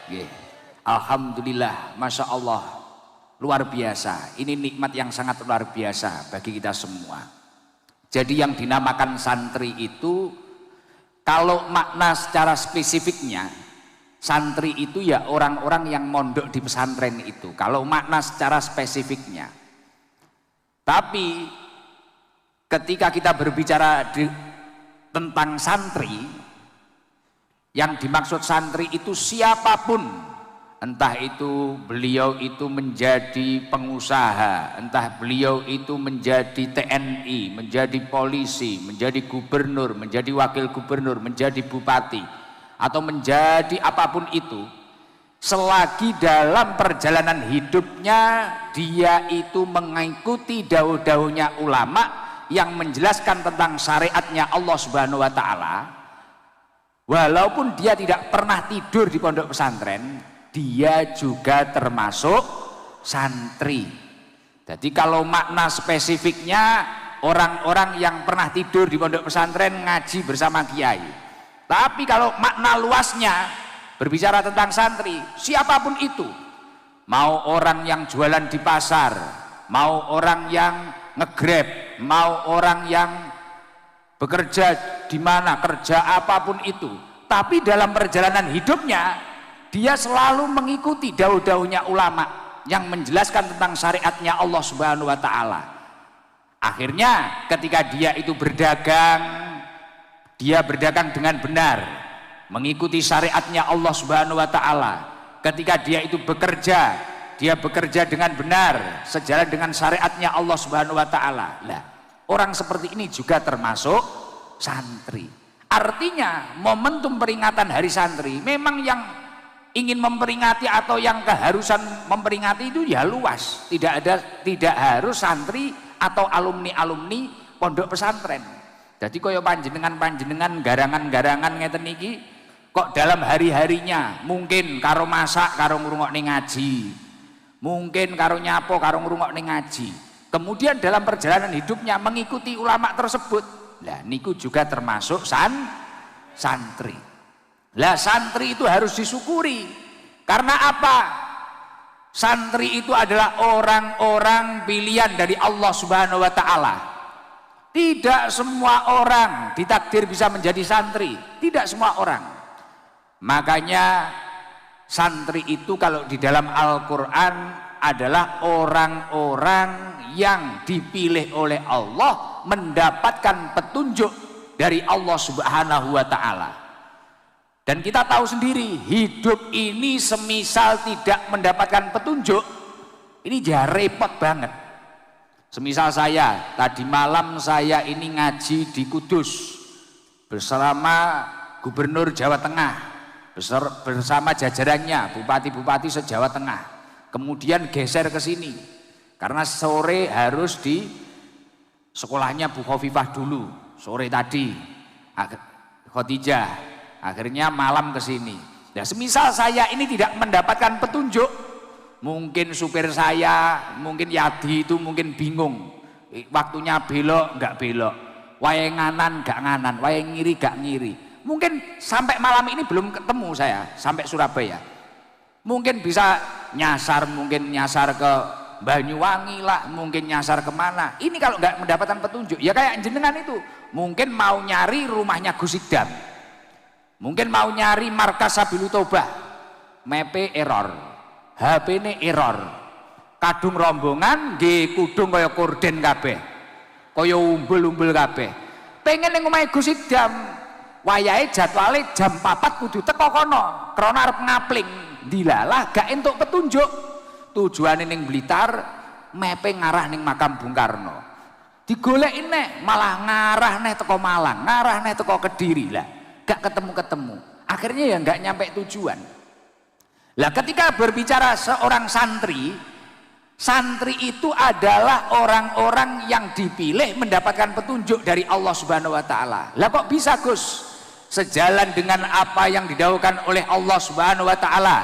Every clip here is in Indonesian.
Nggih. Alhamdulillah, Masya Allah, luar biasa. Ini nikmat yang sangat luar biasa bagi kita semua. Jadi yang dinamakan santri itu, kalau makna secara spesifiknya, santri itu ya orang-orang yang mondok di pesantren itu, kalau makna secara spesifiknya. Tapi ketika kita berbicara tentang santri, yang dimaksud santri itu siapapun, entah itu beliau itu menjadi pengusaha, entah beliau itu menjadi TNI, menjadi polisi, menjadi gubernur, menjadi wakil gubernur, menjadi bupati, atau menjadi apapun itu, selagi dalam perjalanan hidupnya dia itu mengikuti dawuh-dawuhnya ulama yang menjelaskan tentang syariatnya Allah Subhanahu wa Ta'ala, walaupun dia tidak pernah tidur di pondok pesantren, dia juga termasuk santri. Jadi kalau makna spesifiknya orang-orang yang pernah tidur di pondok pesantren ngaji bersama kiai. Tapi kalau makna luasnya berbicara tentang santri, siapapun itu, mau orang yang jualan di pasar, mau orang yang nge-grab, mau orang yang bekerja di mana, kerja apapun itu, tapi dalam perjalanan hidupnya dia selalu mengikuti dawuh-dawuhnya ulama yang menjelaskan tentang syariatnya Allah Subhanahu wa Ta'ala. Akhirnya ketika dia itu berdagang, dia berdagang dengan benar, mengikuti syariatnya Allah Subhanahu wa Ta'ala. Ketika dia itu bekerja, dia bekerja dengan benar, sejalan dengan syariatnya Allah Subhanahu wa Ta'ala. Lah, orang seperti ini juga termasuk santri. Artinya momentum peringatan Hari Santri memang yang ingin memperingati atau yang keharusan memperingati itu ya luas, tidak harus santri atau alumni pondok pesantren. Jadi kaya panjenengan garangan-garangan ngeten iki kok dalam hari-harinya mungkin karo masak karo ngrungokne ngaji, mungkin karo nyapo karo ngrungokne ngaji, kemudian dalam perjalanan hidupnya mengikuti ulama tersebut. Lah niku juga termasuk santri. Lah santri itu harus disyukuri. Karena apa? Santri itu adalah orang-orang pilihan dari Allah Subhanahu wa Ta'ala. Tidak semua orang ditakdir bisa menjadi santri, tidak semua orang. Makanya santri itu kalau di dalam Al-Qur'an adalah orang-orang yang dipilih oleh Allah mendapatkan petunjuk dari Allah Subhanahu wa Ta'ala. Dan kita tahu sendiri, hidup ini semisal tidak mendapatkan petunjuk, ini ya repot banget. Semisal saya, tadi malam saya ini ngaji di Kudus bersama Gubernur Jawa Tengah, bersama jajarannya, bupati-bupati se-Jawa Tengah. Kemudian geser ke sini, karena sore harus di sekolahnya Bu Khofifah dulu, sore tadi, Khotijah. Akhirnya malam ke sini. Nah, semisal saya ini tidak mendapatkan petunjuk, mungkin supir saya, mungkin Yadi itu mungkin bingung. Waktunya belok, enggak belok. Wae nganan, enggak nganan. Wae ngiri, enggak ngiri. Mungkin sampai malam ini belum ketemu saya, sampai Surabaya. Mungkin bisa nyasar, mungkin nyasar ke Banyuwangi lah, mungkin nyasar kemana. Ini kalau enggak mendapatkan petunjuk, ya kayak jenengan itu. Mungkin mau nyari rumahnya Gus Idam. Mungkin mau nyari markas Sabilu Tobah, mepe error, HP ini error, kadung rombongan nggih kudung kaya korden kabeh, kaya umbul-umbul kabeh. Pengen ning omahe Gus Idam, wayahe jadwale jam 4 kudu teko kono, krana arep ngapling. Dilalah gak entuk petunjuk. Tujuane ning Blitar, mepe ngarah ning makam Bung Karno. Digoleki nek malah ngarah nek teko Malang, ngarah nek teko Kediri lah. Gak ketemu-ketemu, akhirnya ya gak nyampe tujuan. Lah ketika berbicara seorang santri, santri itu adalah orang-orang yang dipilih mendapatkan petunjuk dari Allah Subhanahu wa Ta'ala. Lah kok bisa Gus? Sejalan dengan apa yang didhawuhkan oleh Allah Subhanahu wa Ta'ala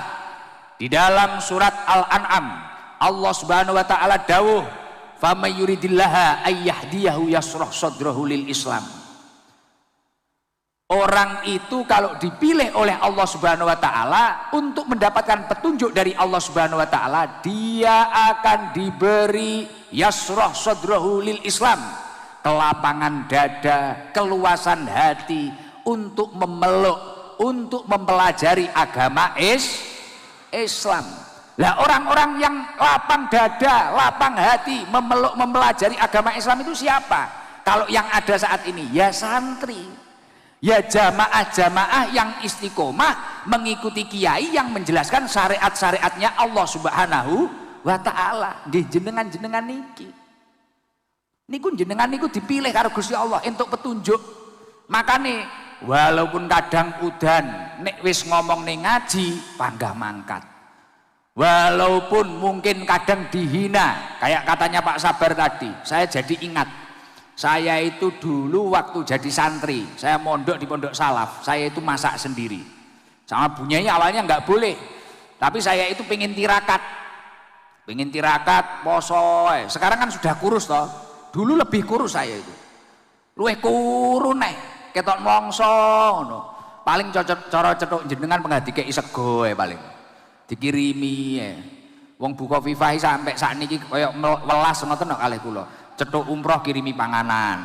di dalam surat Al-An'am. Allah Subhanahu wa Ta'ala dawuh, "Faman yuridillaha ayyahdiyahu yashrah sadrahu lil Islam." Orang itu kalau dipilih oleh Allah Subhanahu wa taala untuk mendapatkan petunjuk dari Allah Subhanahu wa taala, dia akan diberi yasrah sadrahu lil Islam, kelapangan dada, keluasan hati untuk memeluk, untuk mempelajari agama Islam. Lah orang-orang yang lapang dada, lapang hati, memeluk, mempelajari agama Islam itu siapa? Kalau yang ada saat ini ya santri, ya jamaah-jamaah yang istiqomah mengikuti kiai yang menjelaskan syariat-syariatnya Allah Subhanahu wa taala. Nggih jenengan-jenengan niki. Niku jenengan niku dipilih karo Gusti Allah untuk petunjuk. Makane walaupun kadang udan nek wis ngomong ning ngaji panggah mangkat. Walaupun mungkin kadang dihina, kayak katanya Pak Sabar tadi, saya jadi ingat. Saya itu dulu waktu jadi santri, saya mondok di Pondok Salaf, saya itu masak sendiri. Sama bunyai awalnya nggak boleh, tapi saya itu pengen tirakat, poso. Sekarang kan sudah kurus toh, dulu lebih kurus saya itu. Luwih kuru nih, ketok mongso, no. Paling cocok cara cetuk jenengan pengadike sego paling, dikirimi. Wong buka Vivahi sampai saat ini koyok welas ngoten no kalih kula. Cetuk umroh kirimi panganan,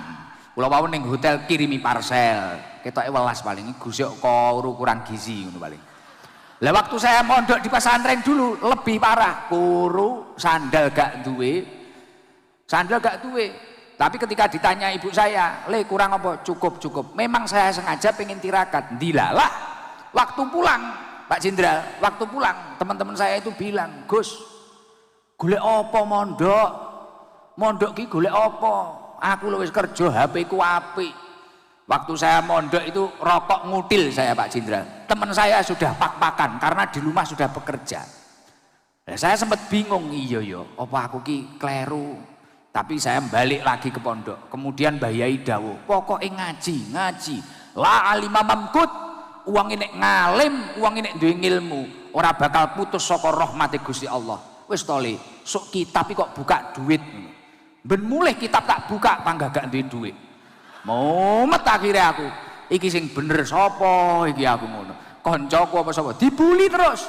kula wau ning hotel kirimi parcel, ketoke welas paling gusuk kuru kurang gizi ngono paling. Lah waktu saya mondok di pesantren dulu lebih parah, kuru, sandal gak duwe. Tapi ketika ditanya ibu saya, "Le kurang apa?" Cukup. Memang saya sengaja pengen tirakat. Dilalah waktu pulang, Pak Jenderal, waktu pulang teman-teman saya itu bilang, "Gus, golek apa mondok ki golek apa? Aku wis kerja, HP ku apik." Waktu saya mondok itu rokok ngutil saya Pak Jenderal. Teman saya sudah pak-pakan karena di rumah sudah bekerja. Nah, saya sempat bingung, iya apa aku ki kleru. Tapi saya balik lagi ke pondok. Kemudian Mbah Yai dawuh, "Pokoknya ngaji. La alima mamkut, uang ini ngalim, uang ini duwe ilmu, ora bakal putus saka rahmate Gusti Allah." Wis tole, sok kitab kok buka duit. Ben mulih kitab tak buka panggah gak duwe duit. Mumet akhirnya aku. Iki sing bener sapa iki aku ngono. Koncoku apa sapa? Dibuli terus.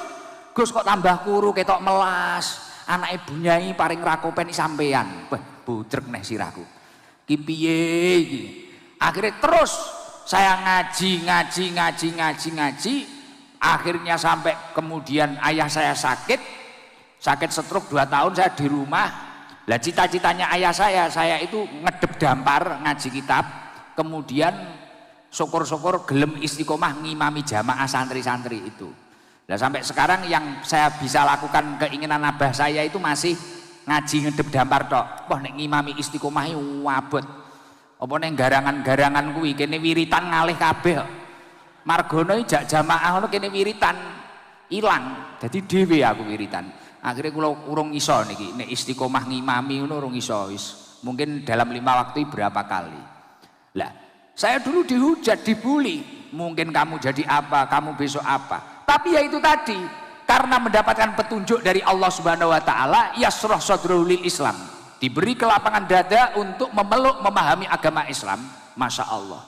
"Gus kok tambah kuru ketok melas. Anake bunyai paring rakopen sampean." Wah, budrek neh sirahku. Ki piye iki? Akhirnya terus saya ngaji. Akhirnya sampai kemudian ayah saya sakit stroke 2 tahun saya di rumah. Lah cita-citanya ayah saya itu ngedep dampar ngaji kitab, kemudian syukur-syukur gelem istiqomah ngimami jamaah santri-santri itu. Nah sampai sekarang yang saya bisa lakukan keinginan abah saya itu masih ngaji ngedep dampar tok. Wah nek ngimami istiqomah wabot. Apa nek garangan-garangan kuwi kene wiritan ngalih kabeh. Margono jak jamaah ngono kene wiritan ilang. Dadi dhewe aku wiritan. Akhirnya kula urung iso niki nek istiqomah ngimami ngono urung iso wis. Mungkin dalam 5 waktu berapa kali. Lah, saya dulu dihujat, dibully. Mungkin kamu jadi apa, kamu besok apa. Tapi ya itu tadi, karena mendapatkan petunjuk dari Allah Subhanahu wa taala, yasrah sadrul lil Islam. Diberi kelapangan dada untuk memeluk, memahami agama Islam. Masya Allah.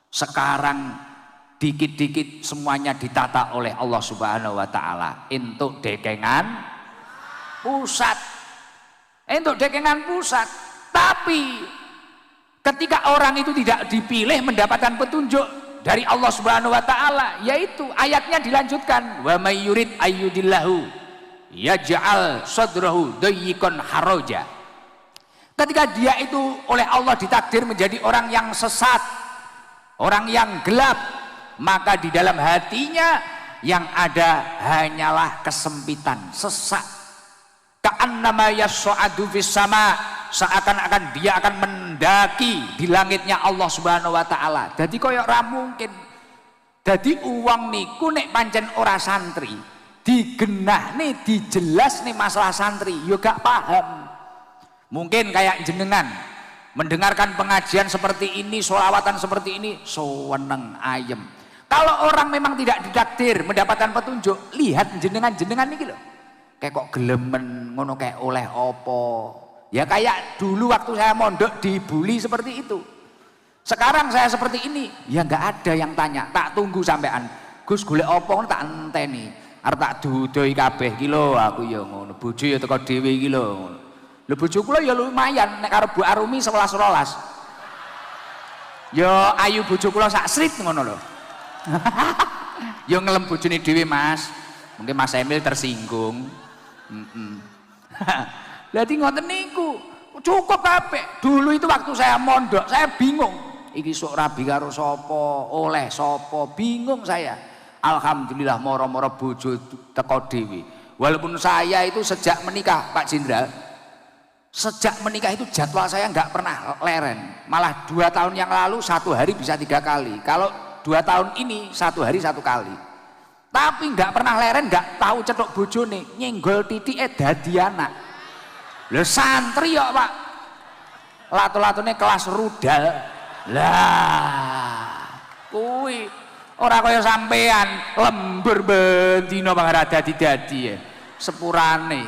Sekarang dikit-dikit semuanya ditata oleh Allah Subhanahu wa taala. Entuk dekengan pusat. Tapi ketika orang itu tidak dipilih mendapatkan petunjuk dari Allah Subhanahu wa taala, yaitu ayatnya dilanjutkan, "Wa may yurid ayyudillahu yaj'al sadrahu dayyikon haraja." Ketika dia itu oleh Allah ditakdir menjadi orang yang sesat, orang yang gelap, maka di dalam hatinya yang ada hanyalah kesempitan, sesak. Ka'annama yas'adu fis sama, seakan-akan dia akan mendaki di langitnya Allah Subhanahu wa taala. Jadi koyo ora mungkin. Dadi uang niku nek pancen ora santri, digenahne, dijelasne masalah santri, yo gak paham. Mungkin kayak jenengan mendengarkan pengajian seperti ini, sholawatan seperti ini, seneng ayem. Kalau orang memang tidak ditakdir mendapatkan petunjuk, lihat jenengan niki lho. Kayak kok gelemen ngono kayak oleh opo. Ya kayak dulu waktu saya mondok dibully seperti itu. Sekarang saya seperti ini, ya nggak ada yang tanya. Tak tunggu sampean. Gus golek opo tak enteni. Arep tak dudoi kabeh ki lho aku ya ngono. Bojo ya teko dhewe iki lho ngono. Lho bojo kula ya lumayan nek karo Bu Arumi 11-12. Ya ayu bojo kula sak srit ngono lho. Ya ngelem bojone dhewe Mas. Mungkin Mas Emil tersinggung. Berarti ngoten niku. Cukup kabeh. Dulu itu waktu saya mondok, saya bingung. Iki sok rabi karo sapa, oleh sapa, bingung saya. Alhamdulillah moro-moro bojo teko dhewe. Walaupun saya itu sejak menikah Pak Jenderal, sejak menikah itu jadwal saya nggak pernah leren. Malah 2 tahun yang lalu 1 hari bisa 3 kali. Kalau 2 tahun ini 1 hari 1 kali. Tapi nggak pernah leren, nggak tahu cetok bojone, nyenggol titike dadi anak. Lho santri ya Pak, lato-latone kelas rudal. Lah kuwi ora kaya sampean lembur bendina bang dadi-dadi ya sepurane.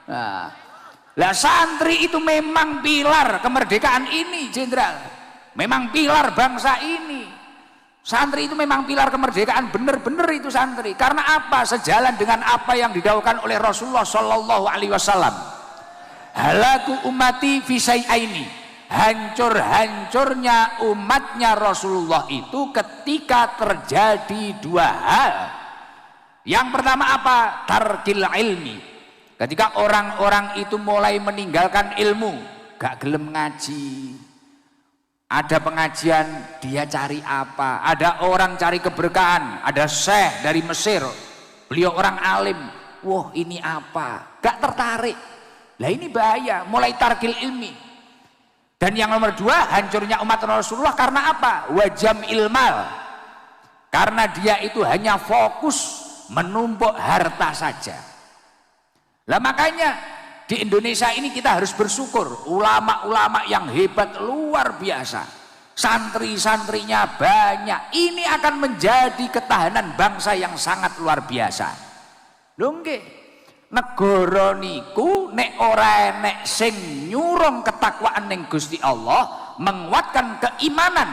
Nah, lah santri itu memang pilar kemerdekaan ini Jenderal, memang pilar bangsa ini. Santri itu memang pilar kemerdekaan, bener-bener itu santri. Karena apa? Sejalan dengan apa yang didawuhkan oleh Rasulullah Shallallahu Alaihi Wasallam. Halaku ummati fi syai'aini. Hancur-hancurnya umatnya Rasulullah itu ketika terjadi 2 hal. Yang pertama apa? Tarkil ilmi. Ketika orang-orang itu mulai meninggalkan ilmu, gak gelem ngaji. Ada pengajian, dia cari apa? Ada orang cari keberkahan, ada syekh dari Mesir, beliau orang alim. Wah ini apa? Gak tertarik. Lah ini bahaya, mulai tarkil ilmi. Dan yang nomor 2, hancurnya umat Rasulullah karena apa? Wajam ilmal. Karena dia itu hanya fokus menumpuk harta saja. Lah makanya di Indonesia ini kita harus bersyukur, ulama-ulama yang hebat luar biasa, santri-santrinya banyak. Ini akan menjadi ketahanan bangsa yang sangat luar biasa. Lho nggih, negara niku nek ora enek sing nyurung ketakwaan ning Gusti Allah, menguatkan keimanan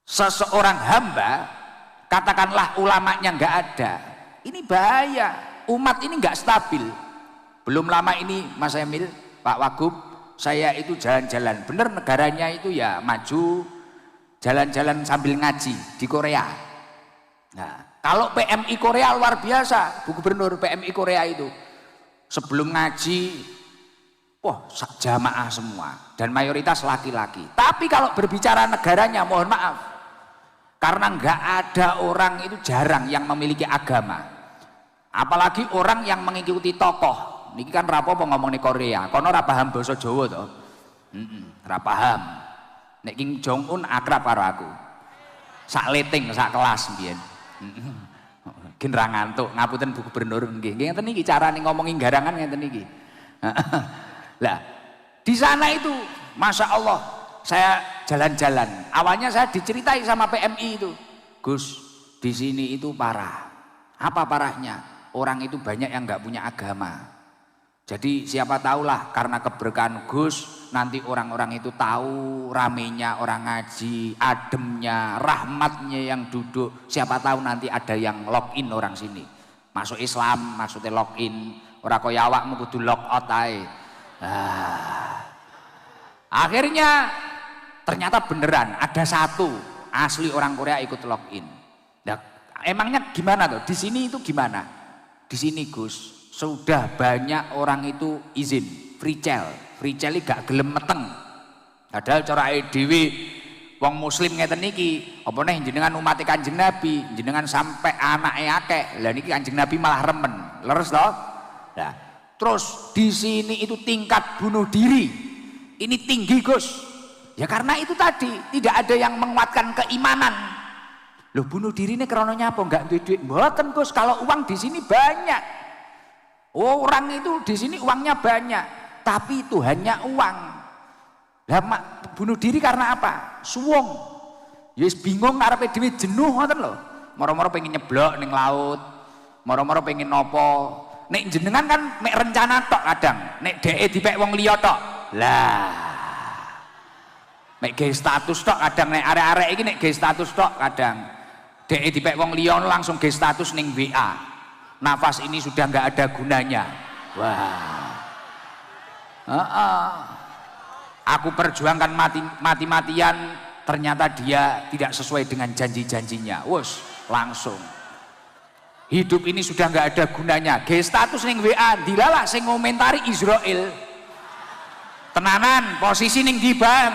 seseorang hamba, katakanlah ulamanya nggak ada, ini bahaya. Umat ini nggak stabil. Belum lama ini Mas Emil, Pak Wagub, saya itu jalan-jalan. Bener negaranya itu ya maju, jalan-jalan sambil ngaji di Korea. Nah, kalau PMI Korea luar biasa, Bu Gubernur PMI Korea itu sebelum ngaji, wah jamaah semua dan mayoritas laki-laki. Tapi kalau berbicara negaranya, mohon maaf, karena nggak ada orang itu jarang yang memiliki agama. Apalagi orang yang mengikuti tokoh. Niki kan rapopo ngomong di Korea. Kono ra paham basa Jawa to. Ra paham. Nek Kim Jong Un akrab karo aku. Sak leting, sak kelas mbiyen. Gen ra ngantuk, ngapunten Bu Gubernur nggih. Nggih ngeten iki carane ngomongi garangan ngeten iki. Lah, di sana itu Masya Allah saya jalan-jalan. Awalnya saya diceritai sama PMI itu. Gus, di sini itu parah. Apa parahnya? Orang itu banyak yang nggak punya agama. Jadi siapa tahulah karena keberkahan Gus, nanti orang-orang itu tahu ramenya orang ngaji, ademnya, rahmatnya yang duduk. Siapa tahu nanti ada yang login orang sini. Masuk Islam, maksudnya login. Ora kaya awakmu kudu log out ae. Akhirnya ternyata beneran ada satu asli orang Korea ikut login. Nah, emangnya gimana tuh? Di sini itu gimana? Di sini Gus, sudah banyak orang itu izin free cell gak gelem meteng. Padahal cara dhewe wong muslim ngeten niki, apa neh jenengan umat Kanjeng Nabi, jenengan sampai anake akeh. Lah niki Kanjeng Nabi malah remen. Leres toh? Nah, terus di sini itu tingkat bunuh diri ini tinggi Gus. Ya karena itu tadi tidak ada yang menguatkan keimanan. Loh bunuh diri ini karena nyapa enggak duit-duit. Mboten Gus, kalau uang di sini banyak. Orang itu di sini uangnya banyak, tapi itu hanya uang. Lah bunuh diri karena apa? Suwung. Yes bingung karepe dhewe jenuh ngoten lho. Moro-moro pengen nyeblok ning laut, moro-moro pengen nopo. Nek jenengan kan mek rencana tok kadang, nek dheke dipek wong liya tok. Lah Mek gawe status tok kadang nek arek-arek iki nek gawe status tok kadang. Dek dipek wong liya langsung gawe status ning WA. Nafas ini sudah enggak ada gunanya. Wah. Aku perjuangkan mati-matian, ternyata dia tidak sesuai dengan janji-janjinya. Wus, langsung. Hidup ini sudah nggak ada gunanya. Gawe status ning WA, dilalah sing ngomentari Israel. Tenanan, posisi ning ndi, Bang?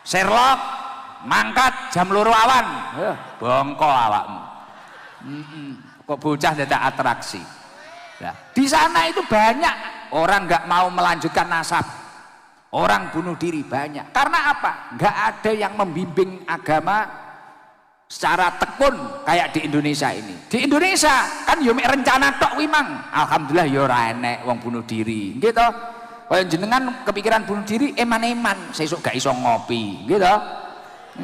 Sherlock, mangkat jam 2 awan. Bongko awakmu. Kok bocah dadak atraksi. Nah, di sana itu banyak orang nggak mau melanjutkan nasab. Orang bunuh diri banyak. Karena apa? Nggak ada yang membimbing agama secara tekun kayak di Indonesia ini. Di Indonesia kan yo mek rencana tok kuwi mang. Alhamdulillah yo ora enek wong bunuh diri. Nggih to? Kaya jenengan kepikiran bunuh diri eman-eman, sesuk gak iso ngopi, nggih to?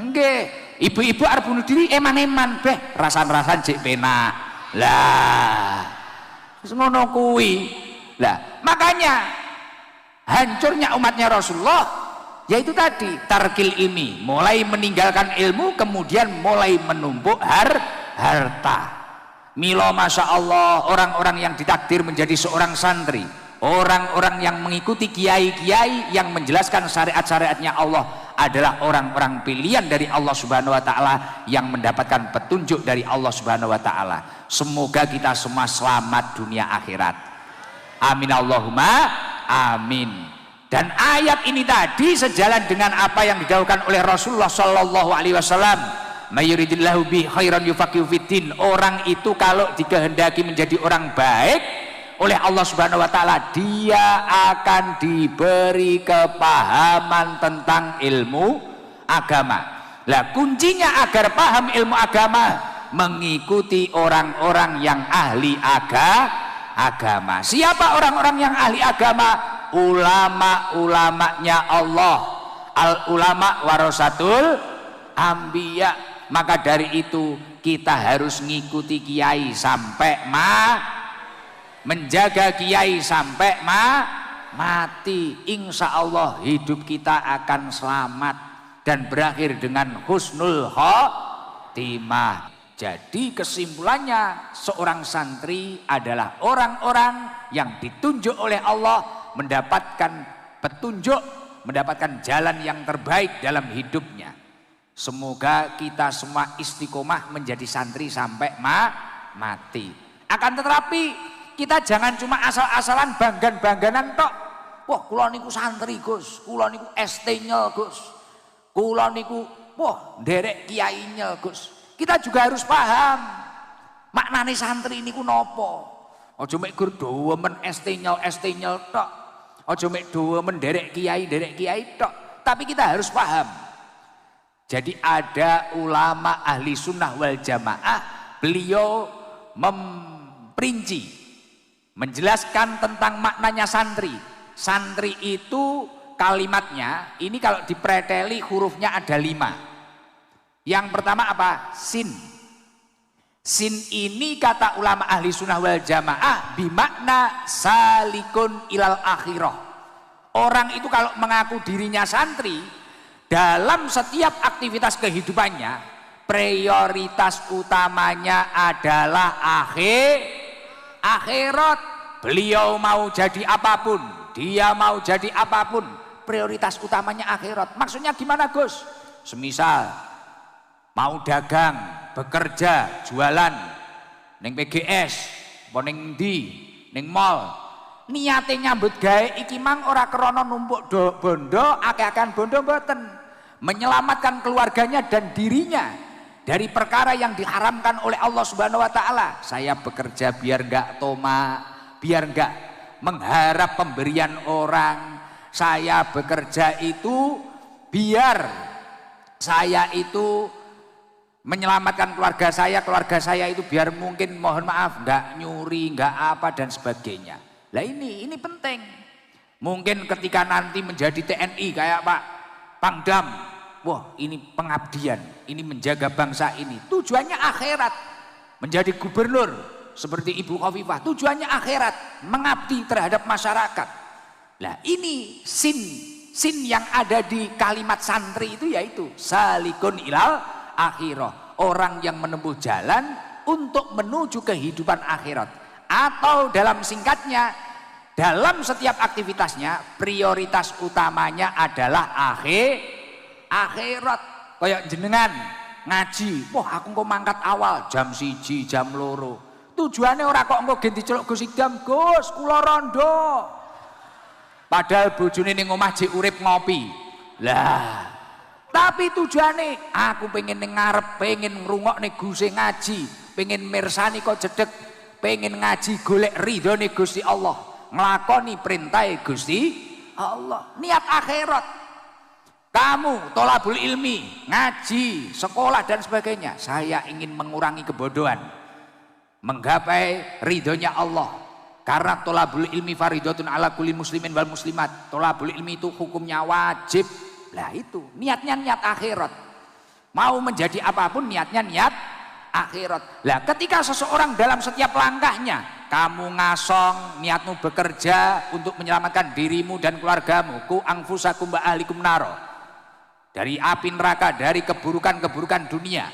Nggih. Ibu-ibu arep bunuh diri eman-eman, beh rasan-rasan jek penak. Lah. Wis ngono kuwi. Lah, makanya hancurnya umatnya Rasulullah yaitu tadi tarkil ilmi, mulai meninggalkan ilmu kemudian mulai menumpuk harta. Milo masya Allah, orang-orang yang ditakdir menjadi seorang santri, orang-orang yang mengikuti kiai-kiai yang menjelaskan syariat-syariatnya Allah adalah orang-orang pilihan dari Allah Subhanahu wa taala yang mendapatkan petunjuk dari Allah Subhanahu wa taala. Semoga kita semua selamat dunia akhirat. Amin Allahumma amin. Dan ayat ini tadi sejalan dengan apa yang didhawuhkan oleh Rasulullah sallallahu alaihi wasallam, mayuridillahu bi khairan yufaqihu fiddin. Orang itu kalau dikehendaki menjadi orang baik oleh Allah Subhanahu wa taala, dia akan diberi kepahaman tentang ilmu agama. Lah kuncinya agar paham ilmu agama, mengikuti orang-orang yang ahli agama. Siapa orang-orang yang ahli agama? Ulama-ulamanya Allah. Al ulama warasatul anbiya. Maka dari itu kita harus ngikuti kiai sampai menjaga kiai sampai mati. Insya Allah hidup kita akan selamat dan berakhir dengan husnul khotimah. Jadi kesimpulannya, seorang santri adalah orang-orang yang ditunjuk oleh Allah mendapatkan petunjuk, mendapatkan jalan yang terbaik dalam hidupnya. Semoga kita semua istiqomah menjadi santri sampai mati. Akan tetapi kita jangan cuma asal-asalan banggan-bangganan tok. Wah, kula niku santri, Gus. Kula niku ST-nya, Gus. Kula niku wah, nderek kiainya, Gus. Kita juga harus paham maknane santri niku napa. Aja mek gur dowemen ST-nya tok. Aja mek dowemen nderek kiai tok. Tapi kita harus paham. Jadi ada ulama ahli sunnah wal jamaah, beliau memperinci, menjelaskan tentang maknanya santri. Santri itu kalimatnya, ini kalau dipreteli hurufnya ada 5. Yang pertama apa? Sin. Sin ini kata ulama ahli sunnah wal jamaah bimakna salikun ilal akhirah. Orang itu kalau mengaku dirinya santri, dalam setiap aktivitas kehidupannya prioritas utamanya adalah akhirat. Beliau mau jadi apapun, dia mau jadi apapun, prioritas utamanya akhirat. Maksudnya gimana, Gus? Semisal mau dagang, bekerja, jualan ning PGS, apa ning ndi, ning mall, niate nyambut gawe iki mang ora krana numpuk bondo, akeh-akehan bondo mboten. Menyelamatkan keluarganya dan dirinya dari perkara yang diharamkan oleh Allah Subhanahu wa taala. Saya bekerja biar enggak toma, biar enggak mengharap pemberian orang. Saya bekerja itu biar saya itu menyelamatkan keluarga saya itu biar mungkin mohon maaf enggak nyuri, enggak apa dan sebagainya. Lah ini penting. Mungkin ketika nanti menjadi TNI kayak Pak Pangdam, wah ini pengabdian, ini menjaga bangsa ini. Tujuannya akhirat. Menjadi gubernur seperti Ibu Khofifah, tujuannya akhirat, mengabdi terhadap masyarakat. Lah ini sin sin yang ada di kalimat santri itu yaitu salikun ilal akhirah, orang yang menempuh jalan untuk menuju kehidupan akhirat. Atau dalam singkatnya, dalam setiap aktivitasnya prioritas utamanya adalah akhirat. Kayak jenengan ngaji, wah aku kok mangkat awal jam 1 jam 2. Tujuannya ora kok engko ganti celuk Gus Idam, Gus kula rondo. Padahal bojone ning omah jek urip ngopi. Lah, tapi tujuannya aku pengen ning ngarep, pengen ngrungokne Guse ngaji, pengen mirsani kok jedeg, pengen ngaji golek ridhone Gusti Allah, nglakoni perintah Gusti Allah, niat akhirat. Kamu tolabul ilmi, ngaji, sekolah dan sebagainya, saya ingin mengurangi kebodohan, menggapai ridhonya Allah. Karena tolabul ilmi faridatun ala kulli muslimin wal muslimat. Tolabul ilmi itu hukumnya wajib. Lah itu niatnya niat akhirat. Mau menjadi apapun niatnya niat akhirat. Lah ketika seseorang dalam setiap langkahnya, kamu ngasong niatmu bekerja untuk menyelamatkan dirimu dan keluargamu, ku angfusakum wa ahlikum naro, dari api neraka, dari keburukan-keburukan dunia.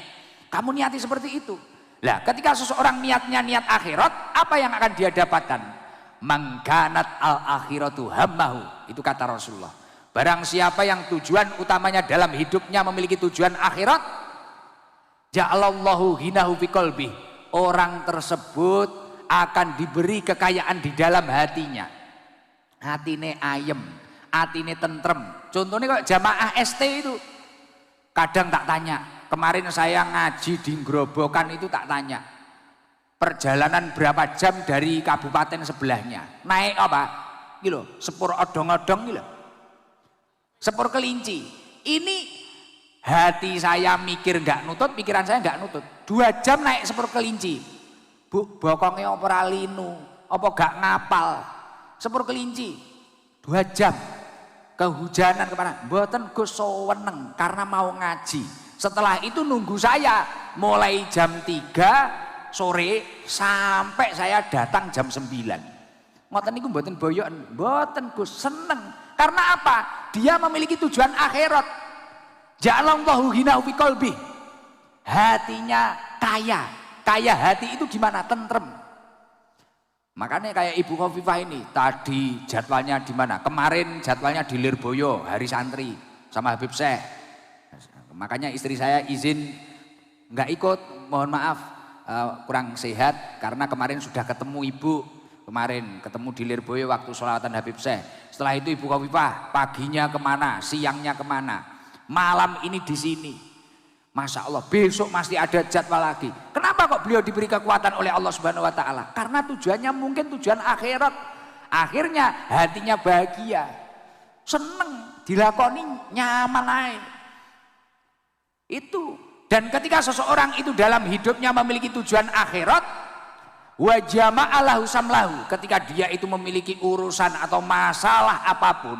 Kamu niati seperti itu. Lah ketika seseorang niatnya niat akhirat, apa yang akan dia dapatkan? Mangkanat al akhiratu hammahu, itu kata Rasulullah. Barang siapa yang tujuan utamanya dalam hidupnya memiliki tujuan akhirat, ja'alallahu hinahu fi qalbi, orang tersebut akan diberi kekayaan di dalam hatinya. Hatine ayem, hatine tentrem. Contohnya kok jamaah ST itu, kadang tak tanya. Kemarin saya ngaji di Grobogan itu tak tanya, perjalanan berapa jam dari kabupaten sebelahnya, naik apa? Gitu, sepur odong-odong gitu, sepur kelinci. Ini hati saya mikir nggak nutut, pikiran saya nggak nutut. 2 jam naik sepur kelinci, bu, bokongnya apa linu, apa gak ngapal, sepur kelinci 2 jam, kehujanan kemana? Mboten Gus seneng karena mau ngaji. Setelah itu nunggu saya mulai jam 3 sore sampai saya datang jam 9. Ngoten niku mboten boyoken, mboten Gus, seneng. Karena apa? Dia memiliki tujuan akhirat. Ja'alallahu hinahu fi qalbi. Hatinya kaya. Kaya hati itu gimana? Tentrem. Makanya kayak Ibu Khofifah ini, tadi jadwalnya di mana? Kemarin jadwalnya di Lirboyo, hari santri sama Habib Syekh. Makanya istri saya izin nggak ikut, mohon maaf, kurang sehat karena kemarin sudah ketemu ibu, kemarin ketemu di Lirboyo waktu sholawatan Habib Syekh. Setelah itu Ibu Khofifah paginya kemana, siangnya kemana, malam ini di sini. Masya Allah, besok masih ada jadwal lagi. Kenapa kok beliau diberi kekuatan oleh Allah Subhanahu Wa Taala? Karena tujuannya mungkin tujuan akhirat. Akhirnya hatinya bahagia, seneng, dilakoni nyaman aja. Itu. Dan ketika seseorang itu dalam hidupnya memiliki tujuan akhirat, wa jama'alahu samlahu, ketika dia itu memiliki urusan atau masalah apapun,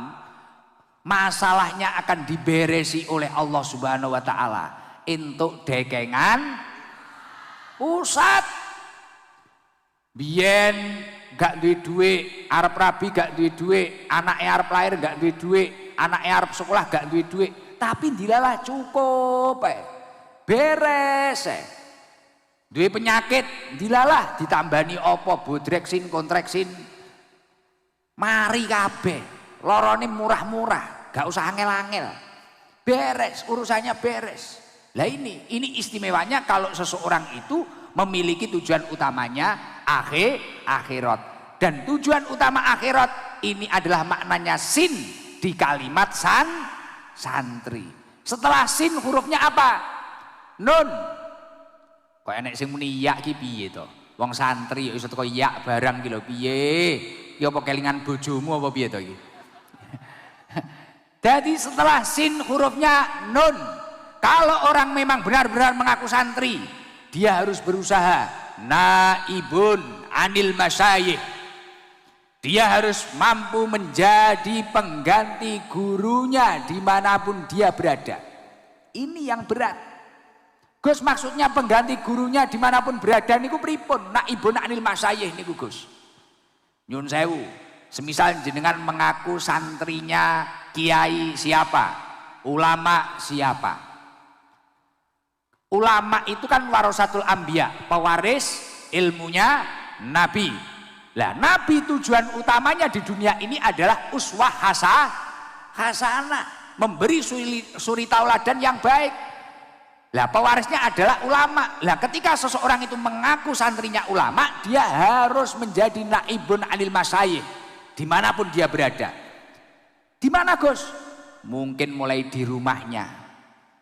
masalahnya akan diberesi oleh Allah Subhanahu Wa Taala. Entuk dekengan pusat. Biyen gak duwe duit, arep rabi gak duwe duit, anaknya arep lahir gak duwe duit, anaknya arep sekolah gak duwe duit. Tapi dilalah cukup, beres. Duwe penyakit, dilalah ditambani opo, bodreksin, kontreksin, mari kabeh. Lorone murah-murah, gak usah angel-angel. Beres, urusannya beres. Lah ini istimewanya kalau seseorang itu memiliki tujuan utamanya akhirat. Dan tujuan utama akhirat ini adalah maknanya sin di kalimat santri. Setelah sin hurufnya apa? Nun. Kok enek sing muni ya ki piye to? Wong santri ya iso teko ya barang ki lho piye? Ya apa kelingan bojomu apa piye to iki? Jadi setelah sin hurufnya nun. Kalau orang memang benar-benar mengaku santri, dia harus berusaha naibun anil masyayikh. Dia harus mampu menjadi pengganti gurunya dimanapun dia berada. Ini yang berat. Gus, maksudnya pengganti gurunya dimanapun berada niku pripun? Naibun anil masyayikh niku Gus. Nyun sewu, semisal jenengan mengaku santrinya kiai siapa? Ulama siapa? Ulama itu kan warasatul anbiya, pewaris ilmunya Nabi. Lah Nabi tujuan utamanya di dunia ini adalah uswah hasanah, memberi suri tauladan yang baik. Lah pewarisnya adalah ulama. Lah ketika seseorang itu mengaku santrinya ulama, dia harus menjadi naibun anil masyayikh dimanapun dia berada. Di mana Gus? Mungkin mulai di rumahnya.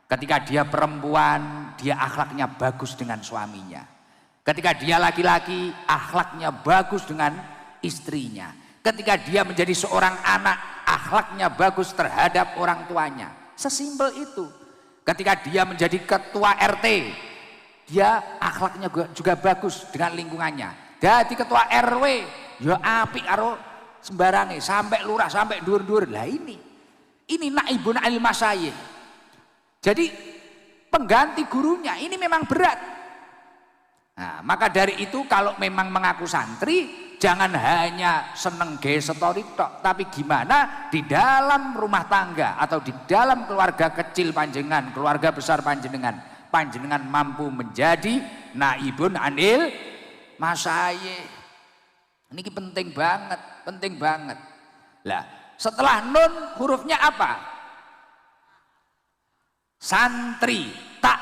Ketika dia perempuan, dia akhlaknya bagus dengan suaminya. Ketika dia laki-laki, akhlaknya bagus dengan istrinya. Ketika dia menjadi seorang anak, akhlaknya bagus terhadap orang tuanya. Sesimpel itu. Ketika dia menjadi ketua RT, dia akhlaknya juga bagus dengan lingkungannya. Jadi ketua RW, ya apik karo sembarange, sampai lurah, sampai dur-dur. Lah ini naibun anil masyayikh. Jadi pengganti gurunya ini memang berat. Nah, maka dari itu kalau memang mengaku santri, jangan hanya seneng gesetori tok, tapi gimana di dalam rumah tangga atau di dalam keluarga kecil panjenengan, keluarga besar panjenengan mampu menjadi naibun anil masyayikh. Ini penting banget. Lah, setelah nun hurufnya apa? Santri, tak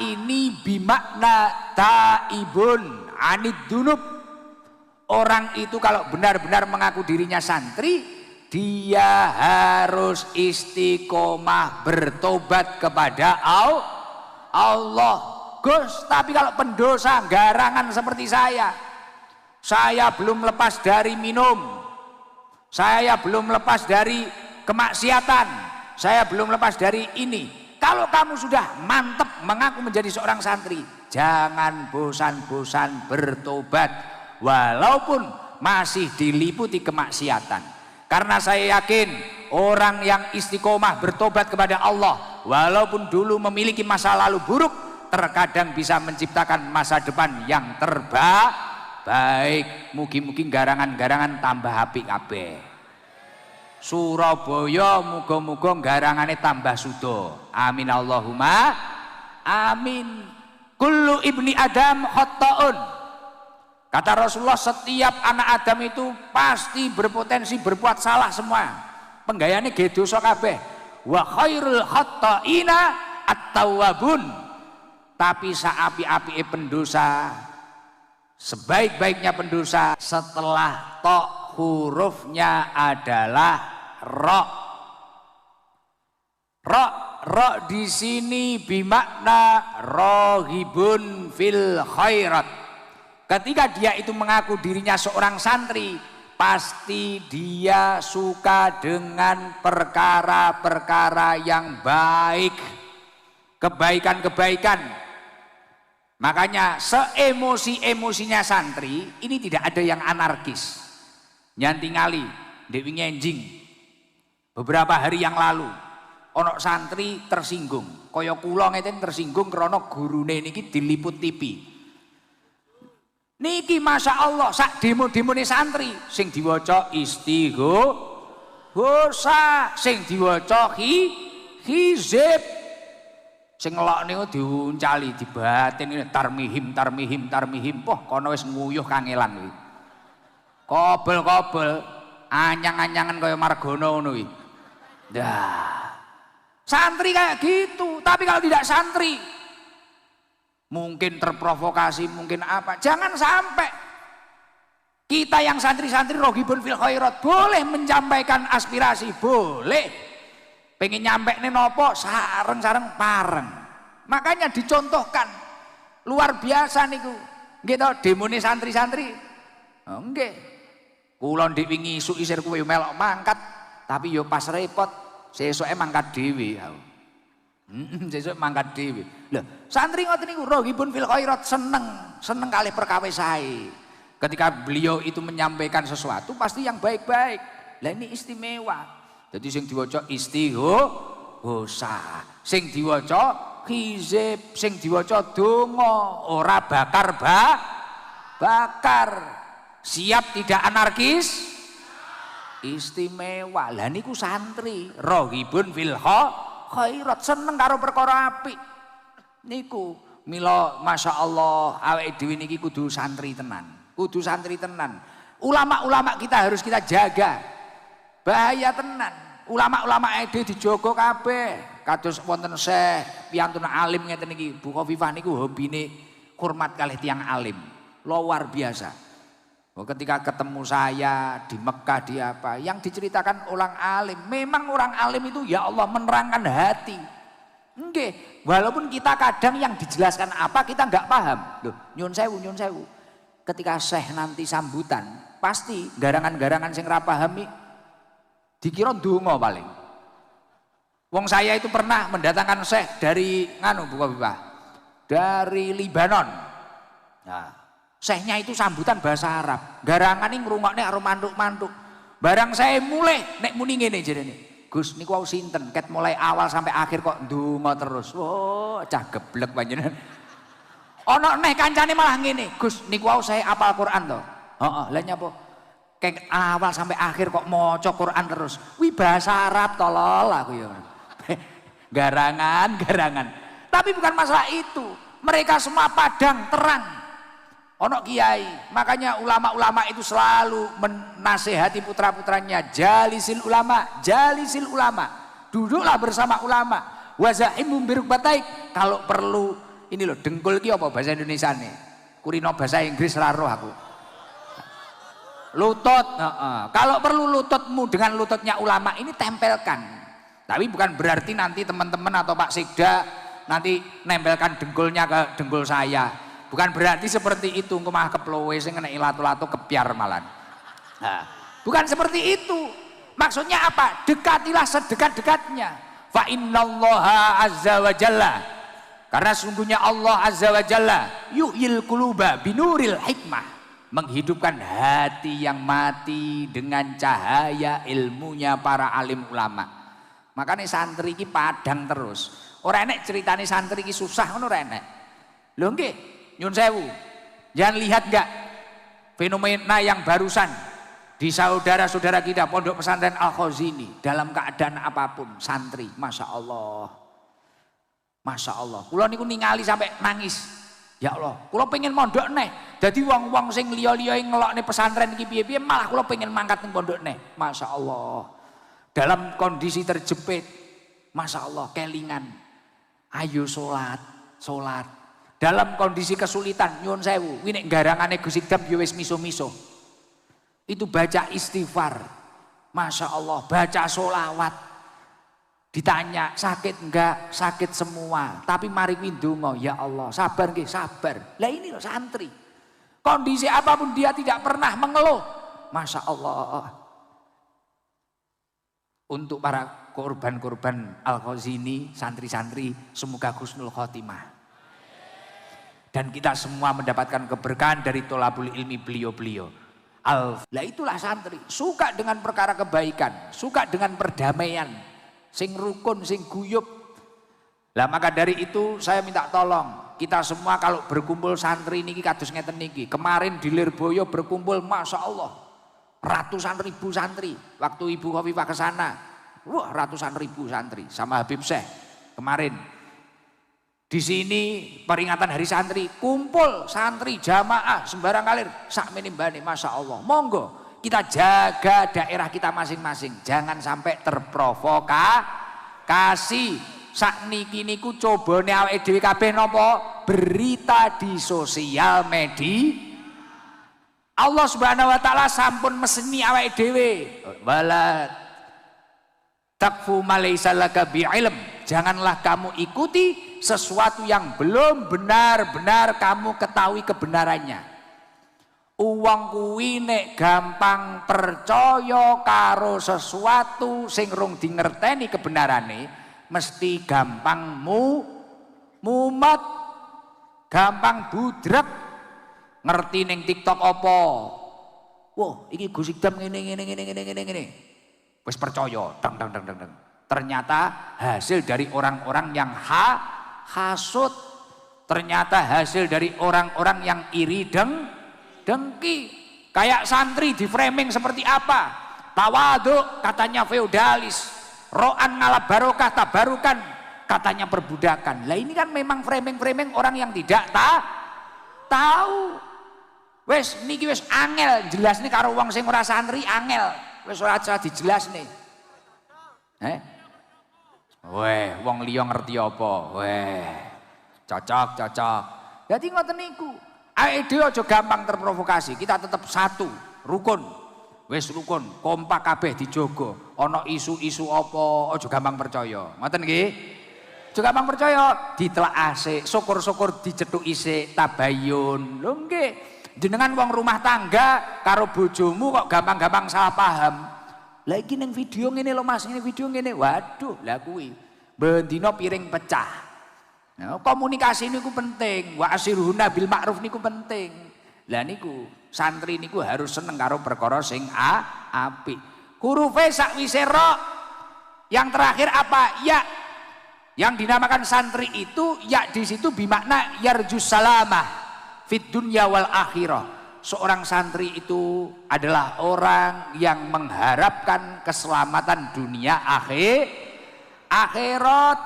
ini bimakna taibun anid dunub. Orang itu kalau benar-benar mengaku dirinya santri, dia harus istiqomah bertobat kepada Allah. Gus, tapi kalau pendosa garangan seperti saya belum lepas dari minum, saya belum lepas dari kemaksiatan, saya belum lepas dari ini. Kalau kamu sudah mantep mengaku menjadi seorang santri, jangan bosan-bosan bertobat walaupun masih diliputi kemaksiatan. Karena saya yakin orang yang istiqomah bertobat kepada Allah walaupun dulu memiliki masa lalu buruk, terkadang bisa menciptakan masa depan yang terbaik. Mugi-mugi garangan-garangan tambah apik kabeh. Surabaya muga-muga garangane tambah sudo. Amin Allahumma amin. Kullu ibni Adam khata'un. Kata Rasulullah, setiap anak Adam itu pasti berpotensi berbuat salah semua. Penggayane ge dosa kabeh. Wa khairul khata'ina at-tawwabun. Tapi saapi-apike pendosa, sebaik-baiknya pendosa setelah hurufnya adalah ro. Ro di sini bimakna rohibun fil khairat. Ketika dia itu mengaku dirinya seorang santri, pasti dia suka dengan perkara-perkara yang baik, kebaikan-kebaikan. Makanya seemosi-emosinya santri ini tidak ada yang anarkis. Nyanti ngali Dewi Ngenjing beberapa hari yang lalu onok santri tersinggung, kaya kula ngeten tersinggung karena gurune niki diliput TV. Niki Masya Allah sak demo-demone santri sing diwaca istighosa, sing diwaca hizib, sing ngelok niku diuncali dibatin tarmihim. Poh kono wis nguyuh kangelan kuwi. Kobel-kobel, anyang-anyangan kaya Margono ngono kuwi. Dah. Santri kayak gitu, tapi kalau tidak santri mungkin terprovokasi, mungkin apa. Jangan sampai kita yang santri-santri rohibun fil khairat boleh menyampaikan aspirasi, boleh. Pengen nyampekne nopo sareng-sareng pareng. Makanya dicontohkan luar biasa niku. Nggih to demone santri-santri. Oh nggih. Kula ndek wingi isuk isir kuwe melok mangkat, tapi yo pas repot sesuke mangkat dhewe. Sesuk mangkat dhewe. Lho, santri ngoten niku rohibun fil khairat, seneng kalih perkawis sae. Ketika beliau itu menyampaikan sesuatu pasti yang baik-baik. Lah ini istimewa. Jadi sing diwaca istighosa, sing diwaca hizib, sing diwaca donga, ora bakar. Siap tidak anarkis? Istimewa. Lah niku santri rohibun fil khairat, seneng karo perkara apik. Niku mila masyaallah awake dhewe niki kudu santri tenan. Kudu santri tenan. Ulama-ulama kita harus kita jaga. Bahaya tenan. Ulama-ulama ede dijogo kabeh. Kados wonten Syekh piyantun alim ngeten iki. Bu Khofifah niku hobine hormat kalih tiyang alim. Luar biasa. Ketika ketemu saya di Mekah di apa, yang diceritakan orang alim, memang orang alim itu ya Allah menerangkan hati. Nggih, walaupun kita kadang yang dijelaskan apa kita nggak paham. Loh, nyun sewu. Ketika Syekh nanti sambutan, pasti garangan-garangan sing ra pahami dikira ndonga paling. Wong saya itu pernah mendatangkan Syekh dari Bu Khofifah, dari Libanon. Nah, Syekhnya itu sambutan bahasa Arab. Garangan ini ngrungokne karo mantuk-mantuk. Barang saya mulai nek muni ngene jarene. Gus niku wau sinten? Ket mulai awal sampai akhir kok ndonga terus. Oh, cah geblek panjenengan. Ana neh kancane malah ngene. Gus niku wau saya apal Quran to. Heeh, lha nyapa? Ket awal sampai akhir kok maca Quran terus. Kuwi bahasa Arab tolol aku ya. Garangan. Tapi bukan masalah itu. Mereka semua padang terang. Ono kiai, makanya ulama-ulama itu selalu menasehati putra-putranya, jalisil ulama, duduklah bersama ulama, wazahimum birukbataik. Kalau perlu, ini loh dengkul ki apa bahasa Indonesia nih, kurino bahasa Inggris laro aku. Lutut, kalau perlu lututmu dengan lututnya ulama ini tempelkan. Tapi bukan berarti nanti teman-teman atau Pak Sikda nanti nempelkan dengkulnya ke dengkul saya. Bukan berarti seperti itu, engko mah keplowe sing kena latu-latu kepiar malan. Nah, bukan seperti itu. Maksudnya apa? Dekatilah sedekat-dekatnya. Fa innallaha azza wa jalla. Karena sungguhnya Allah azza wa jalla yu'il quluba binuril hikmah. Menghidupkan hati yang mati dengan cahaya ilmunya para alim ulama. Makanya santri ki padang terus. Ora enek ceritane santri ki susah ngono ora enek. Lho nggih. Nyun sewu, jangan lihat enggak fenomena yang barusan di saudara-saudara kita pondok pesantren Al-Khazini dalam keadaan apapun santri, masya Allah, kulo niku ningali sampai nangis, ya Allah, kulo pengen mondok neh, jadi wong-wong sing liya-liya ngelokne pesantren iki piye-piye malah kulo pengen mangkat ning pondok neh, masya Allah, dalam kondisi terjepit, masya Allah, kelingan, ayo sholat. Dalam kondisi kesulitan nyuwun sewu ini garangane Gus Idam ya wis miso-miso itu baca istighfar, masya Allah, baca sholawat, ditanya sakit enggak, sakit semua, tapi mari ndonga, ya Allah sabar nggih, sabar. Lah ini loh santri, kondisi apapun dia tidak pernah mengeluh, masya Allah. Untuk para korban-korban Al-Khazini, santri-santri, semoga husnul khotimah. Dan kita semua mendapatkan keberkahan dari tolabul ilmi beliau-beliau. Lah itulah santri, suka dengan perkara kebaikan, suka dengan perdamaian, sing rukun, sing guyub. Lah maka dari itu saya minta tolong, kita semua kalau berkumpul santri niki kados ngeten niki. Kemarin di Lirboyo berkumpul, masya Allah, ratusan ribu santri. Waktu Ibu Khofifah ke sana, wah ratusan ribu santri sama Habib Syekh kemarin. Di sini peringatan hari santri, kumpul santri jamaah sembarang kalir sak menimbane, masya Allah. Monggo kita jaga daerah kita masing-masing, jangan sampai terprovokasi. Sakniki niku cobane awake dhewe kabeh napa? Berita di sosial media. Allah Subhanahu wa taala sampun meseni awake dhewe. Wala takfu malaysa laka bi'ilm. Janganlah kamu ikuti sesuatu yang belum benar-benar kamu ketahui kebenarannya. Uang kuwi nek gampang percaya karo sesuatu sing rung dingerteni kebenarane, mesti gampang mumet, gampang budrek. Ngerti ning TikTok apa? Wah, iki Gus Idam ngene. Wis percaya, dang. Ternyata hasil dari orang-orang yang hasud, ternyata hasil dari orang-orang yang iri dengki. Kayak santri di framing seperti apa? tawaduk katanya feodalis, ro'an ngalap barokah tabarukan katanya perbudakan. Lah ini kan memang framing-framing orang yang tidak tahu. Wes niki wes angel jelas nih karo wong sing ora santri angel. Wes ora dijelas nih. Weh, wong liya ngerti apa? Weh. Cocok. Jadi ngoten niku. Awake dhewe aja gampang terprovokasi. Kita tetap satu, rukun. Wis rukun, kompak kabeh dijogo. Ana isu-isu apa aja gampang percaya. Ngoten nggih? Aja gampang percaya, ditelak asik, syukur-syukur dicethuk isik, tabayun. Lho nggih. Jenengan wong rumah tangga karo bojomu kok gampang-gampang salah paham. Lah iki ning video ngene lho Mas, ini video ngene. Waduh, lah kuwi bendina piring pecah. Nah, komunikasi niku penting, wa asirhuna bil ma'ruf niku penting. Lah niku santri niku harus seneng karo perkara sing apik. Hurufe sakwise ra. Yang terakhir apa? Ya. Yang dinamakan santri itu ya di situ bimakna yarjus salamah fid dunya wal akhirah. Seorang santri itu adalah orang yang mengharapkan keselamatan dunia akhirat.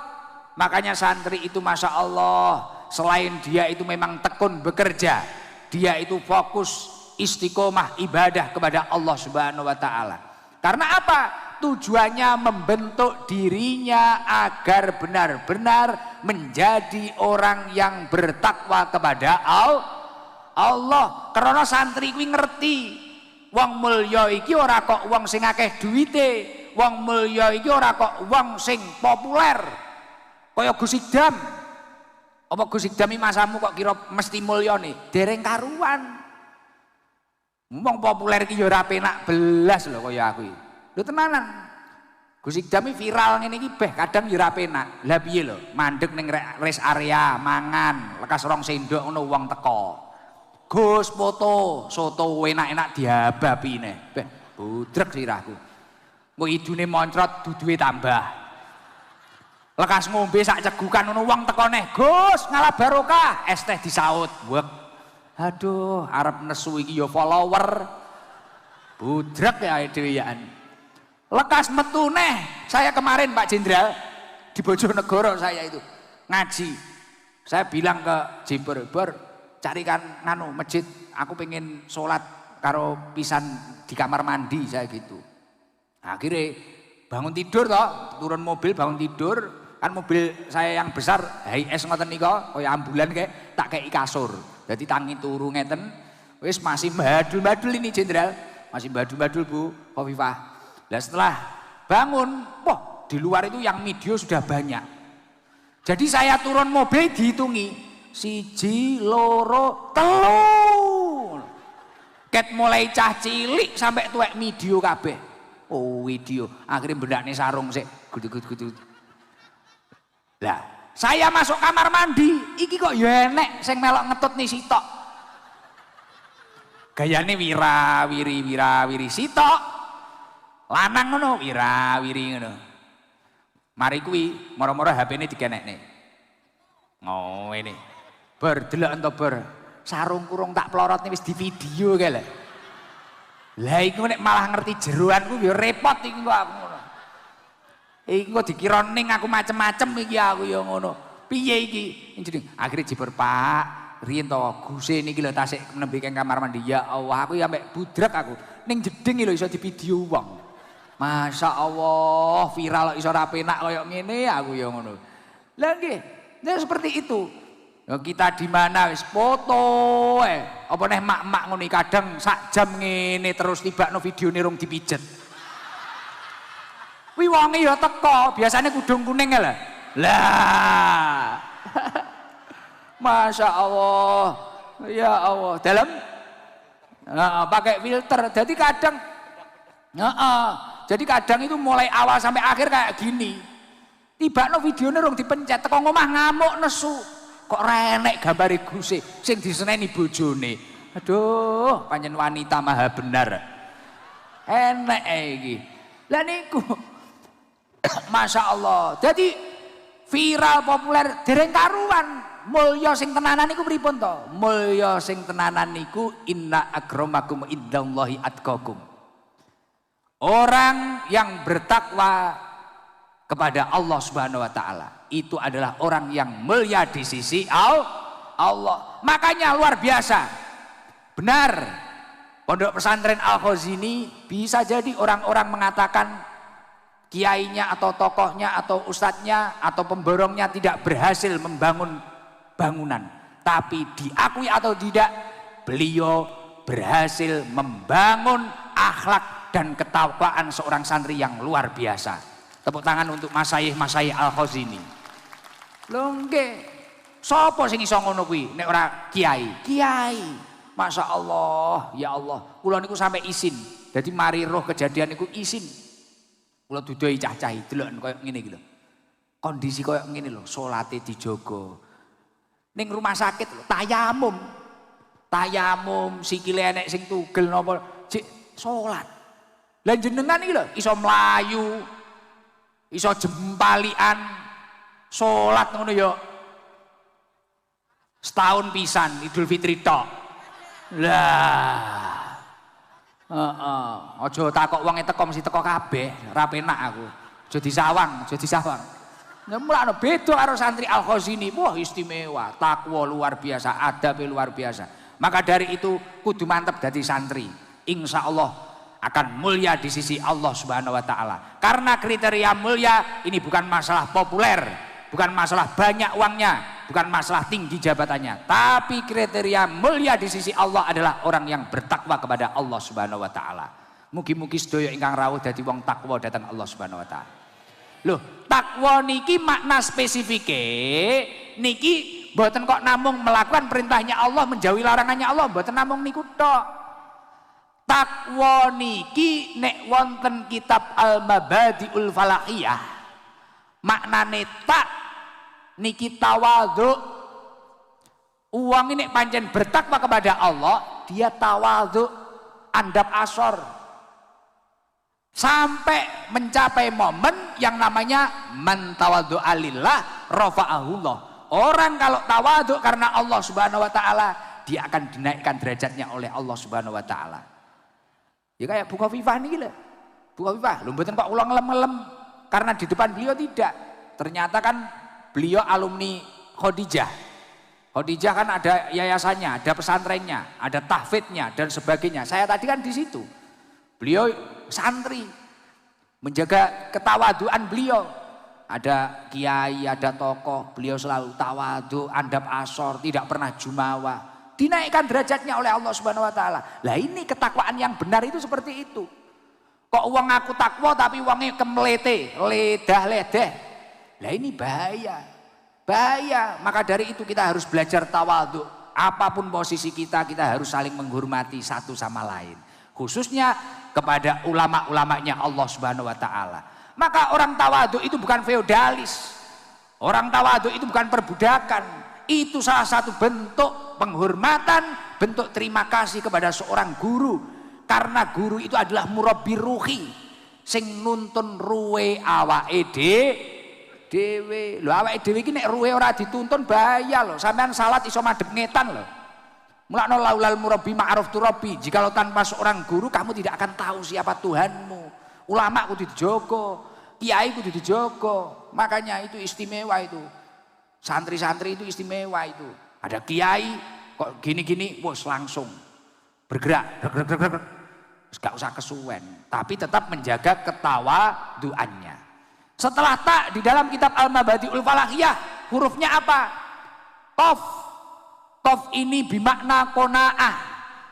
Makanya santri itu Masya Allah, selain dia itu memang tekun bekerja, dia itu fokus istiqomah ibadah kepada Allah Subhanahu wa Ta'ala. Karena apa? Tujuannya membentuk dirinya agar benar-benar menjadi orang yang bertakwa kepada Allah. Karena santri kuwi ngerti wong mulya iki ora kok wong sing akeh duwite, wong mulya iki ora kok wong sing populer. Kaya Gus Idam. Apa Gus Idam iki masamu kok kira mesti mulya nih? Dereng karuan. Wong populer iki ya ora penak belas lho kaya aku iki. Lho tenanan. Gus Idam iki viral ngene iki beh kadang ya ora penak. Lah piye lho? Mandeg ning rest area mangan, lekas 2 sendok ngono wong teko. Gus foto, soto enak-enak diabapi neh. Beh, budrek sirahku. Mbok idune moncrot duduhe tambah. Lekas ngombe sak cegukan ngono wong teko neh. Gus, ngalap barokah, es teh disaut. Wek. Aduh, arep nesu iki ya follower. Budrek ya dhewean. Lekas metu neh. Saya kemarin Pak Jenderal di Bojonegoro saya itu ngaji. Saya bilang ke Jember, carikan masjid, aku pengen sholat karo pisan di kamar mandi saya gitu. Akhirnya bangun tidur toh, turun mobil bangun tidur, kan mobil saya yang besar, HIS ngoten nika, kaya ambulan kayak tak kei kasur. Jadi tangi turu ngeten, wis masih badul-badul ini Jenderal, masih badul-badul Bu Khofifah. Lah setelah bangun, wah di luar itu yang video sudah banyak. Jadi saya turun mobil dihitungi. 1, 2, 3. Ket mulai cah cilik sampai tuwek video kabeh. Oh video, akhirnya bendakne sarung sik gudut-gudut. Lah, saya masuk kamar mandi, iki kok ya enek sing melok ngetut nih sitok. Gayane wira-wiri sitok. Lanang ngono, wira-wiri ngono. Mari kuwi moro-moro HP-ne dikenekne. Oh ini. Delok ento sarung kurung tak plorot wis di video kae lho. Lah iku nek malah ngerti jeroanku ya repot iki kok aku ngono. Iki kok dikira ning aku macem-macem iki aku ya ngono. Piye iki? Jeneng akhire jebur Pak, riyen to Guse niki lho tasik nembe kamar mandi. Ya Allah, aku ya mek budrek aku. Ning jeding lho iso di video wong. Masya Allah, viral iso ora penak kaya ngene aku ya ngono. Lah nggih, ya seperti itu. Ya kita di mana wis foto apa neh mak-mak ngono kadang sak jam ngene terus tibakno videone rung dipijet. Kuwi wonge ya teko, biasanya kudung kuning lho. Lah. Masya Allah. Ya Allah, dalam pakai filter. Jadi kadang jadi kadang itu mulai awal sampai akhir kayak gini. Tibakno videone rung dipencet teko ngomah ngamuk nesu. Kok renek gambare Guse sing diseneni bojone. Aduh, pancen wanita maha benar. Enek iki. Lah niku Masya Allah. Jadi viral populer dereng karuan. Mulya sing tenanan niku pripun to? Mulya sing tenanan niku inna akramakum indallahi atqakum. Orang yang bertakwa kepada Allah Subhanahu wa taala itu adalah orang yang mulia di sisi Allah. Makanya luar biasa. Benar. Pondok pesantren Al-Khazini bisa jadi orang-orang mengatakan kiainya atau tokohnya atau ustadznya atau pemborongnya tidak berhasil membangun bangunan. Tapi diakui atau tidak, beliau berhasil membangun akhlak dan ketakwaan seorang santri yang luar biasa. Tepuk tangan untuk Masyayikh Al-Khazini. Lho nggih, sapa sing iso ngono kuwi nek ora kiai? Kiai. Masya Allah, ya Allah. Kula niku sampai isin. Jadi mari roh kejadian niku isin. Kula dudoi cah-cah delok koyo ngene iki lho. Kondisi koyo ngene lho, salate dijogo. Ning rumah sakit lho, tayamum. Tayamum sikile enek sing tugel napa, jek salat. Lah jenengan iki lho iso mlayu, iso jempalian, salat ngono ya. Setahun pisan Idul Fitri tok. Lah. Aja takok wong teko mesti teko kabeh, ora penak aku. Aja disawang. Nyemulakno beda karo santri Al-Khazini. Wah, istimewa, takwa luar biasa, adab luar biasa. Maka dari itu kudu mantep dadi santri. Insya Allah akan mulia di sisi Allah Subhanahu wa taala. Karena kriteria mulia ini bukan masalah populer, bukan masalah banyak uangnya, bukan masalah tinggi jabatannya, tapi kriteria mulia di sisi Allah adalah orang yang bertakwa kepada Allah Subhanahu wa taala. Mugi-mugi sedaya ingkang rawuh dadi wong takwa dhateng Allah Subhanahu wa taala. Loh, takwa niki makna spesifike niki mboten kok namung melakukan perintahnya Allah, menjauhi larangannya Allah, mboten namung niku tok. Takwa niki nek wonten kitab Al-Mabadiul Falaqiyah maknane tak niki tawadhu. Uang ini pancen bertakwa kepada Allah, dia tawadhu, andap asor, sampai mencapai momen yang namanya man tawadhu alillah rafa'ahullah. Orang kalau tawadhu karena Allah Subhanahu wa taala, dia akan dinaikkan derajatnya oleh Allah Subhanahu wa taala. Ya kayak Bu Khofifah niki lho. Bu Khofifah, lho mboten kok kula ngelem-ngelem karena di depan beliau tidak. Ternyata kan beliau alumni Khadijah. Khadijah kan ada yayasannya, ada pesantrennya, ada tahfidnya dan sebagainya. Saya tadi kan di situ. Beliau santri, menjaga ketawaduan beliau. Ada kiai, ada tokoh, beliau selalu tawadu, andap asor, tidak pernah jumawa. Dinaikkan derajatnya oleh Allah Subhanahu wa taala. Lah ini ketakwaan yang benar itu seperti itu. Kok uang aku takwa tapi uangnya kemelete, ledah-ledah. Lah ini bahaya. Bahaya. Maka dari itu kita harus belajar tawadhu. Apapun posisi kita harus saling menghormati satu sama lain. Khususnya kepada ulama-ulamanya Allah Subhanahu wa taala. Maka orang tawadhu itu bukan feodalis. Orang tawadhu itu bukan perbudakan. Itu salah satu bentuk penghormatan, bentuk terima kasih kepada seorang guru. Karena guru itu adalah murabbi ruhi, sing nuntun ruwe awake dhewe. Lho awake dhewe iki nek ruwe ora dituntun bahaya lho. Sampean salat iso madhep ngetan lho. Mulakno laulal murabbi ma'ruf turabi. Jikalau tanpa seorang guru kamu tidak akan tahu siapa Tuhanmu. Ulama kudu dijogo, kiai kudu dijogo. Makanya itu istimewa itu. Santri-santri itu istimewa itu. Ada kiai kok gini-gini, wos langsung bergerak, gak usah kesuwen, tapi tetap menjaga ketawaduannya. Setelah tak di dalam kitab Al-Mabadiul Falaqiyah hurufnya apa? Qaf. Qaf ini bimakna qanaah.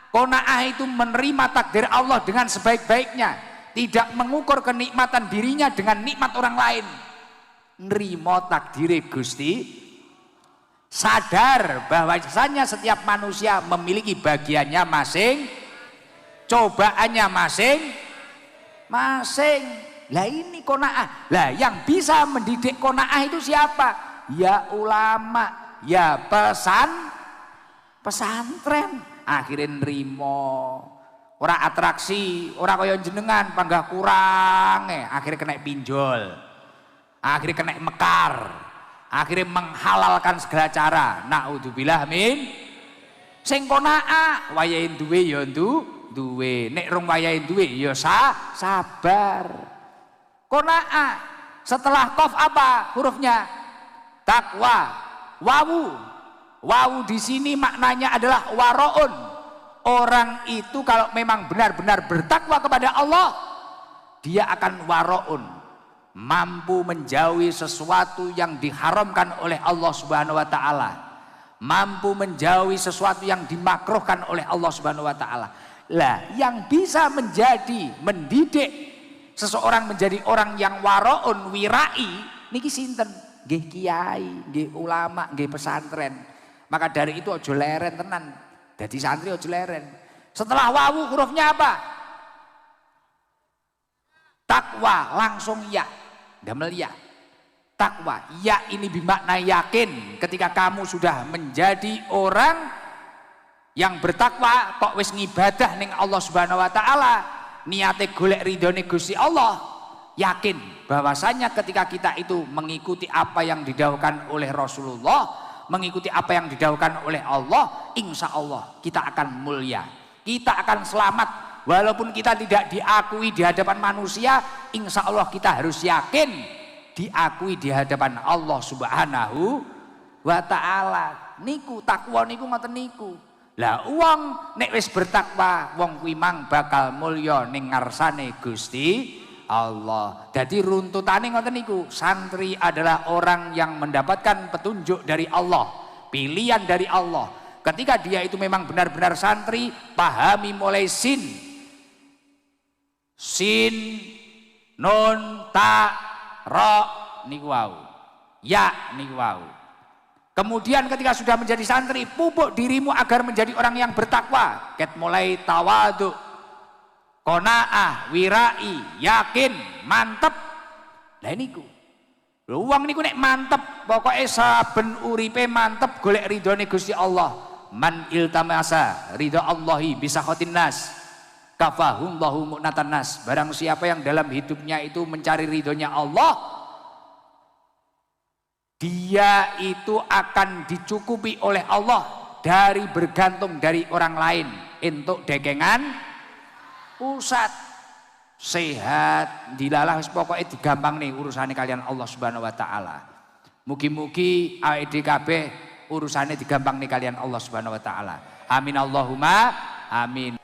Qanaah itu menerima takdir Allah dengan sebaik-baiknya, tidak mengukur kenikmatan dirinya dengan nikmat orang lain. Nerimo takdire Gusti, sadar bahwasanya setiap manusia memiliki bagiannya masing, cobaannya masing-masing. Lah ini qanaah. Lah yang bisa mendidik qanaah itu siapa? Ya ulama, ya pesantren. Akhirnya nerimo. Ora atraksi, ora kaya jenengan panggah kurang, akhirnya kena pinjol. Akhirnya kena mekar. Akhirnya menghalalkan segala cara. Naudzubillah min. Sing qanaah wayahe duwe ya duwe, nek rong wayahe duwe ya sabar. Qanaah. Setelah qaf apa hurufnya? Takwa. Wawu. Wawu di sini maknanya adalah waraun. Orang itu kalau memang benar-benar bertakwa kepada Allah, dia akan waraun, mampu menjauhi sesuatu yang diharamkan oleh Allah Subhanahu wa taala, mampu menjauhi sesuatu yang dimakruhkan oleh Allah Subhanahu wa taala. Lah, yang bisa mendidik seseorang menjadi orang yang waraun, wirai, niki sinten? Nggih kiai, nggih ulama, nggih pesantren. Maka dari itu ojo leren tenan. Jadi santri ojo leren. Setelah wawu hurufnya apa? Takwa, langsung ya. Damel ya. Takwa, ya ini bermakna yakin. Ketika kamu sudah menjadi orang yang bertakwa, kok wis ngibadah ning Allah Subhanahu wa taala, niate golek ridhone Gusti Allah, yakin bahwasanya ketika kita itu mengikuti apa yang didhawuhkan oleh Rasulullah, mengikuti apa yang didhawuhkan oleh Allah, insya Allah kita akan mulia, kita akan selamat. Walaupun kita tidak diakui di hadapan manusia, insya Allah kita harus yakin diakui di hadapan Allah Subhanahu wa ta'ala. Niku takwa niku ngoten niku. Lah wong nek wis bertakwa, wong kuwi mang bakal mulya ning ngarsane Gusti Allah. Jadi runtutane ngoten niku, santri adalah orang yang mendapatkan petunjuk dari Allah, pilihan dari Allah. Ketika dia itu memang benar-benar santri, pahami mulai sin, nun, ta, ro, niku wau, ya niku wau. Kemudian ketika sudah menjadi santri, pupuk dirimu agar menjadi orang yang bertakwa. Ket mulai tawadu, qanaah, wirai, yakin, mantep. Lah niku. Lho wong niku nek mantep, pokoke saben uripe mantep golek ridhone Gusti Allah. Man iltamasa ridha Allahi bisa khotin nas, kafahullahu mu'natan nas. Barang siapa yang dalam hidupnya itu mencari ridhonya Allah, dia itu akan dicukupi oleh Allah dari bergantung dari orang lain. Entuk dekengan pusat sehat dilalah pokoknya digampang nih urusannya kalian Allah Subhanahu wa taala. Mugi-mugi AEDKB urusannya digampang nih kalian Allah Subhanahu wa taala. Amin Allahumma amin.